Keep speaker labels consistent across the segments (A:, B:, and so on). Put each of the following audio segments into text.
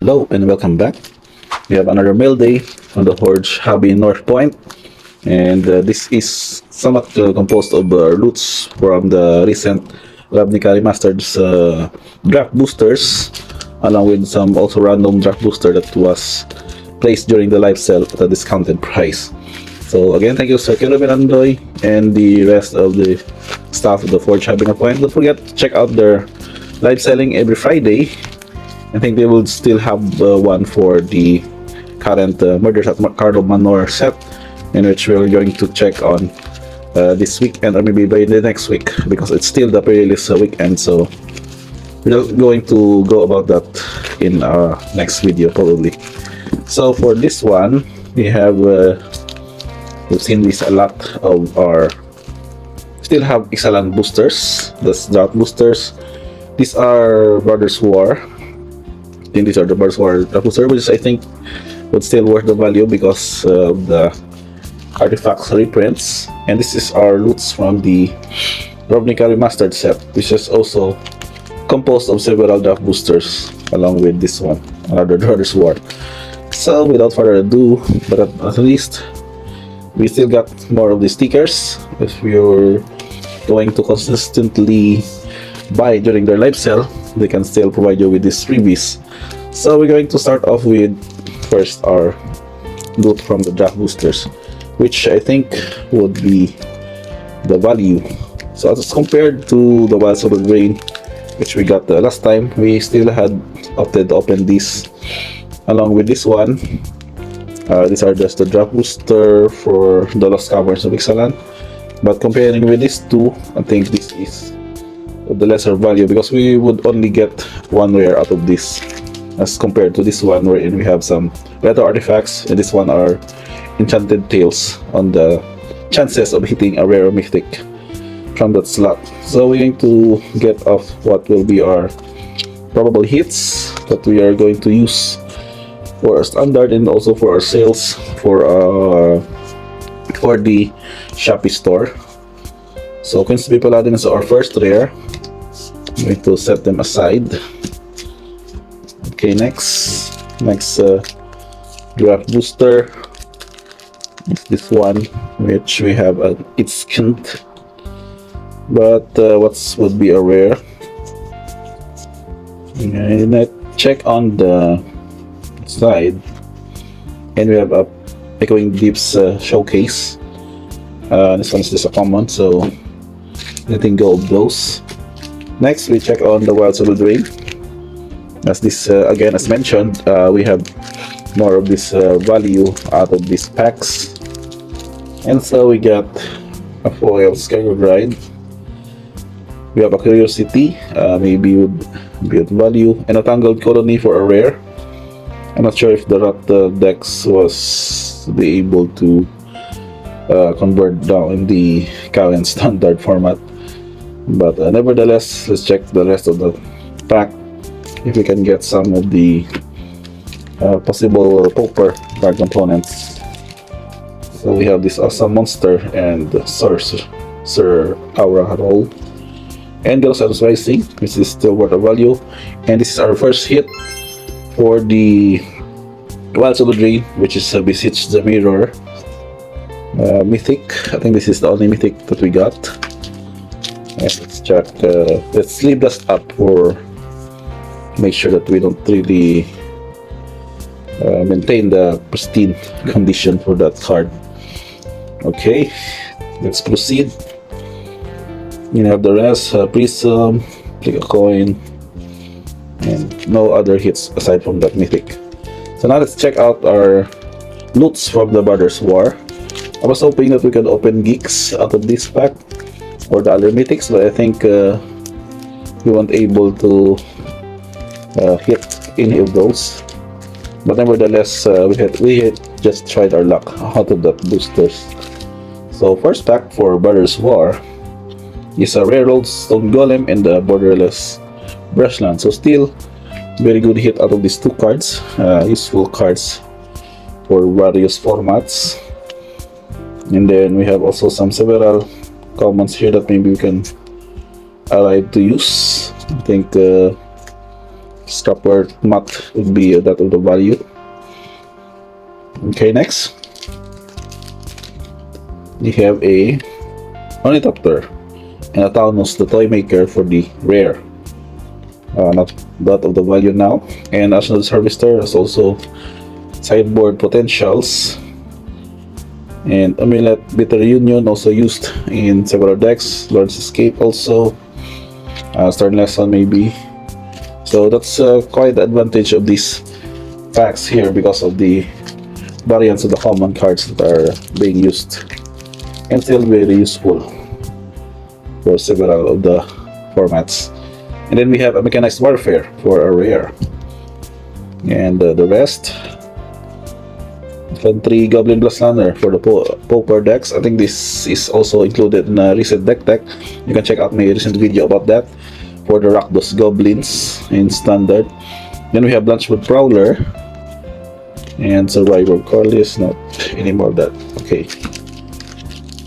A: Hello and welcome back. We have another mail day on the Forge Hobby North Point, and this is somewhat composed of loots from the recent Ravnica Remastered draft boosters, along with some also random draft booster that was placed during the live sale at a discounted price. So again, thank you Sir Kerubin Andoy and the rest of the staff of the Forge Hobby North Point. Don't forget to check out their live selling every Friday. I think they will still have one for the current Murders at Carlo Manor set, in which we're going to check on this weekend or maybe by the next week, because it's still the pre-release weekend. So we're going to go about that in our next video probably. So for this one, we have we've seen this a lot of our still have excellent boosters, the draft boosters. These are Brothers War. I think these are the Brothers War draft booster, which I think would still worth the value because of the artifacts reprints. And this is our loots from the Ravnica Remastered set, which is also composed of several draft boosters along with this one, another Brothers War. So without further ado, but at least we still got more of the stickers. If you're going to consistently buy during their live sale, they can still provide you with these freebies. So we're going to start off with first our loot from the draft boosters, which I think would be the value. So as compared to the Wild Solar Rain, which we got last time, we still had opted to open this along with this one. These are just the draft booster for the Lost Caverns of Ixalan, but comparing with these two, I think this is the lesser value because we would only get one rare out of this, as compared to this one wherein we have some retro artifacts, and this one are enchanted tales on the chances of hitting a rare mythic from that slot. So we're going to get off what will be our probable hits that we are going to use for our standard and also for our sales for the Shopee store. So Quincy Paladin is our first rare. I'm going to set them aside. Okay, next draft booster is this one, which we have it's skinned, but what would be a rare. And I check on the side, and we have a Echoing Deeps showcase. This one is just a common, so letting go of those. Next, we check on the Wild Soul Drain. As this again, as mentioned, we have more of this value out of these packs, and so we got a foil Skyrim Ride. We have a Curiosity, maybe would be at value, and a Tangled Colony for a rare. I'm not sure if the Rat Dex was be able to convert down in the current standard format, but nevertheless, let's check the rest of the pack if we can get some of the possible Pauper card components. So we have this Awesome Monster and Sir Aura Roll, and also Rising, which is still worth a value. And this is our first hit for the Wild Soul Drain, which is Beseech the Mirror mythic. I think this is the only mythic that we got. Let's check. Let's leave this up for make sure that we don't really maintain the pristine condition for that card. Okay, let's proceed. You have the rest, Prism, click a coin, and no other hits aside from that mythic. So now let's check out our loots from the Brothers War. I was hoping that we could open geeks out of this pack or the other mythics, but I think we weren't able to hit any of those. But nevertheless, we just tried our luck out of that boosters. So first pack for Brothers War is a rare old Stone Golem and the Borderless Brushland. So still very good hit out of these two cards, useful cards for various formats. And then we have also several commons here that maybe we can arrive to use. I think Scrapper mat would be that of the value. Okay, next we have a Ornithopter and a Taunus, the toy maker, for the rare. Not that of the value now. And Assorted Harvester has also sideboard potentials. And Amulet Bitter Union, also used in several decks. Lord's Escape also. Stern Lesson maybe. So that's quite the advantage of these packs here because of the variants of the common cards that are being used. And still very useful for several of the formats. And then we have a Mechanized Warfare for a rare. And the rest, Infantry Goblin Blastlander for the Pauper decks. I think this is also included in a recent deck. You can check out my recent video about that for the Rakdos Goblins in Standard. Then we have Blanchwood Prowler and Survivor Corliss. Not anymore of that. Okay.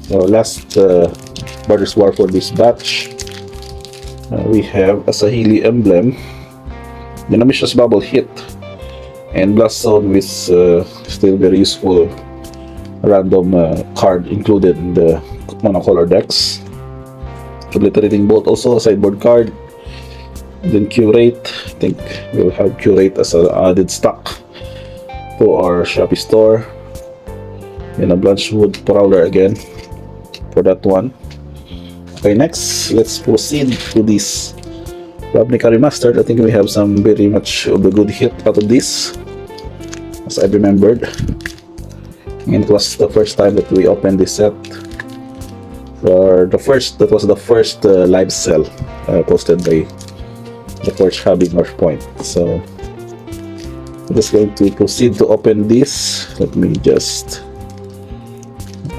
A: So last Brothers War for this batch. We have a Sahili Emblem, Dynamicious Bubble Hit, and Blast Zone with still very useful random card included in the monocolor decks. Obliterating Bolt also a sideboard card. And then Curate, I think we'll have Curate as an added stock to our Shopee store. And a Blanchwood Prowler again for that one. Okay, next let's proceed to this Ravnica Remastered. I think we have some very much of a good hit out of this, as I remembered. And it was the first time that we opened this set. That was the first live sell posted by the Forge Hobby North Point. So I'm just going to proceed to open this. Let me just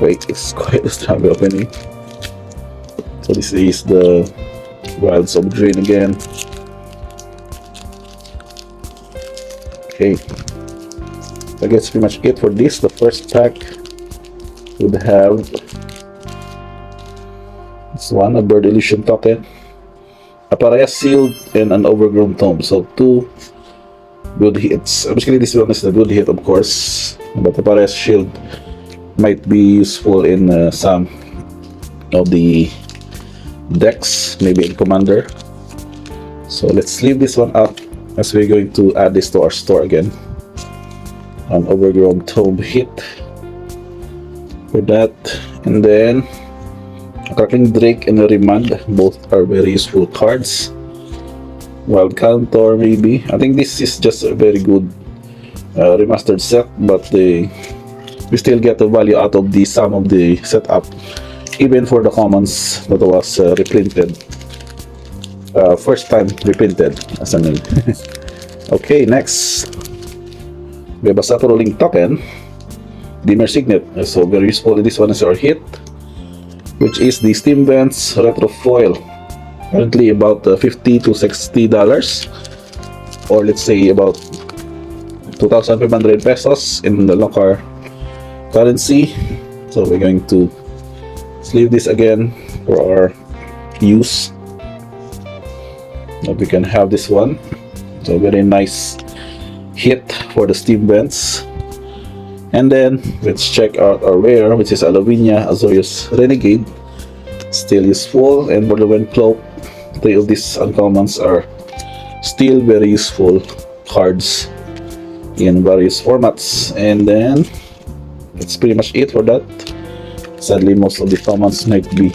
A: wait, it's quite a struggle opening. So this is the Wilds of Drain again. Okay, I guess pretty much it for this. The first pack would have this one, a Bird Illusion token, a Pariah Shield, and an Overgrown Tomb. So two good hits. Basically this one is the good hit, of course, but the Pariah Shield might be useful in some of the decks, maybe in Commander. So let's leave this one up as we're going to add this to our store again. An Overgrown Tomb hit for that, and then a Crackling Drake and a Remand. Both are very useful cards. Wild Cantor maybe. I think this is just a very good remastered set, but we still get the value out of the sum of the setup, even for the commons that was reprinted. First time reprinted as a name. Okay, next we have a Sakura Link token, Dimmer Signet. So very useful. This one is our hit, which is the Steam Vents Retro Foil. Currently about $50 to $60, or let's say about 2,500 pesos in the local currency. So we're going to leave this again for our use. Now we can have this one. So very nice hit for the Steam Vents. And then let's check out our rare, which is Alavinia Azorius Renegade. Still useful. And for the Wind Cloak, three of these uncommons are still very useful cards in various formats. And then that's pretty much it for that. Sadly, most of the commons might be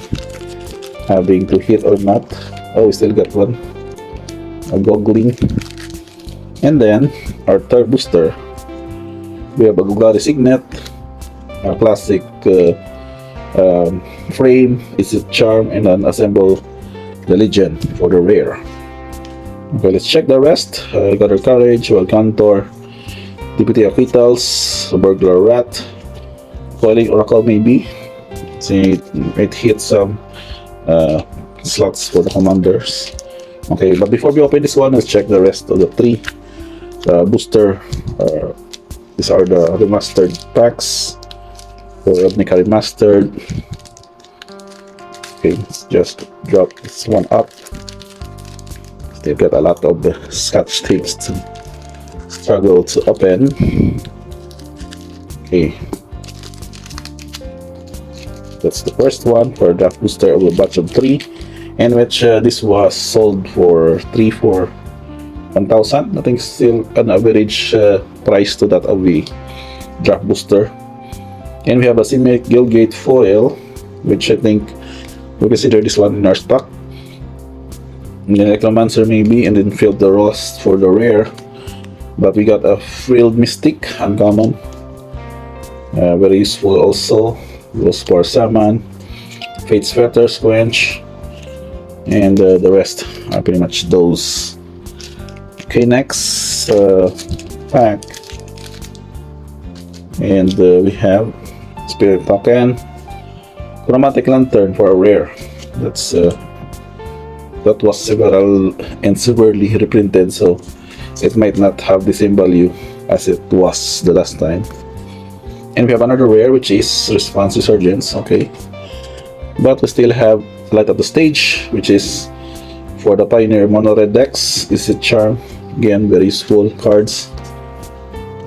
A: having to hit or not. Oh, we still got one, a Goggling. And then our third booster, we have a Googlari Signet, a classic frame, it's a charm, and an Assemble the Legend for the rare. Okay, let's check the rest. Gather Courage, Wild Cantor, Deputy Aquitals, Burglar Rat, Coiling Oracle maybe. See, it hit some slots for the commanders. Okay, but before we open this one, let's check the rest of the three booster. These are the remastered packs for Ravnica Remastered. Okay, let's just drop this one up. They've got a lot of scotch tapes to struggle to open. Okay, that's the first one for draft booster of a batch of 3, in which this was sold for 3 for 1,000. I think still an average price to that of the draft booster. And we have a semi Gilgate foil, which I think we consider this one in our stock. And then Necromancer maybe, and then filled the rust for the rare. But we got a frilled mystic, uncommon. Very useful also. Goes for Salmon, Fate's Fetter, Squench, and the rest are pretty much those. Okay, next pack. And we have Spirit Token, Chromatic Lantern for a rare. That was several and severely reprinted, so it might not have the same value as it was the last time. And we have another rare, which is Response Resurgence. Okay, but we still have Light of the Stage, which is for the Pioneer Mono Red decks. Is a charm, again very useful cards.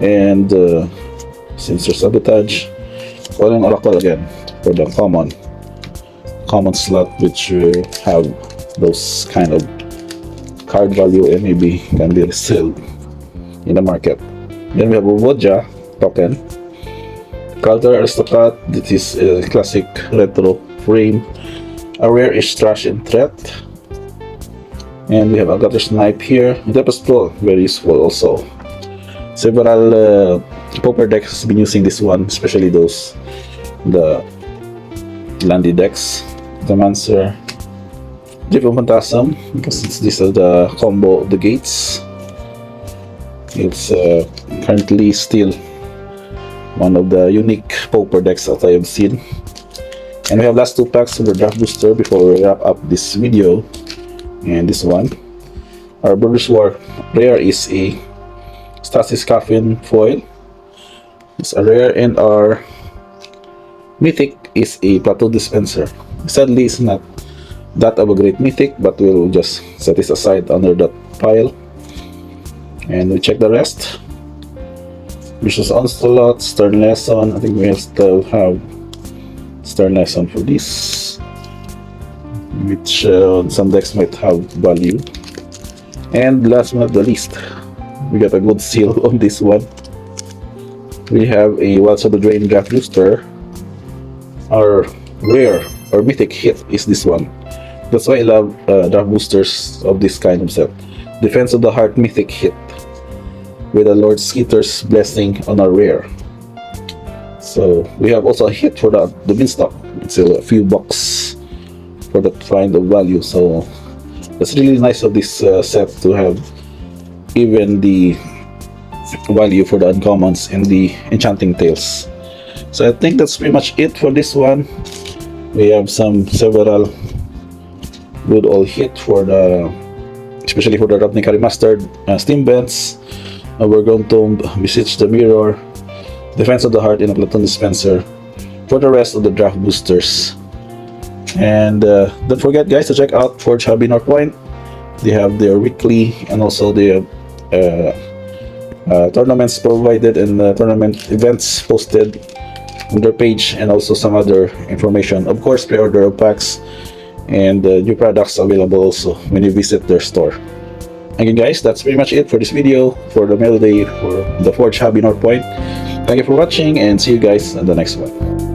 A: And Sinister Sabotage, Fallen Oracle again for the common slot, which have those kind of card value and maybe can be resold in the market. Then we have a Woja token, Culture Aristocrat. This is a classic retro frame. A rare is Trash and Threat. And we have a Gutter Snipe here. Tempest Scroll, very useful also. Several Pauper decks has been using this one, especially the Landy decks. The Mancer, Drift of Phantasm, because these are the combo of the gates. It's currently still one of the unique Pauper decks that I have seen. And we have last 2 packs of the draft booster before we wrap up this video. And this one, our Brothers War rare is a Stasis Coffin foil. It's a rare, and our mythic is a Plateau Dispenser. Sadly, it's not that of a great mythic, but we'll just set this aside under that pile. And we check the rest. Vicious Onslaught, Stern Lesson. I think we still have Stern Lesson for this, which some decks might have value. And last but not the least, we got a good seal on this one. We have a Wilds of the Drain draft booster. Our rare or mythic hit is this one. That's why I love draft boosters of this kind of set. Defense of the Heart mythic hit with a Lord Skeeter's Blessing on our rare. So we have also a hit for the Beanstalk. It's a few bucks for that kind of value. So it's really nice of this set to have even the value for the uncommons and the enchanting tales. So I think that's pretty much it for this one. We have several good old hit for especially for the Ravnica Remastered Steam Vents. We're going to Beseech the Mirror, Defense of the Heart, and a Platon Dispenser for the rest of the draft boosters. And don't forget, guys, to check out Forge Hobby North Point. They have their weekly and also their tournaments provided and tournament events posted on their page, and also some other information. Of course, pre-order of packs and new products available also when you visit their store. Again, guys, that's pretty much it for this video for the mail day for the Forge Hobby North Point. Thank you for watching, and see you guys in the next one.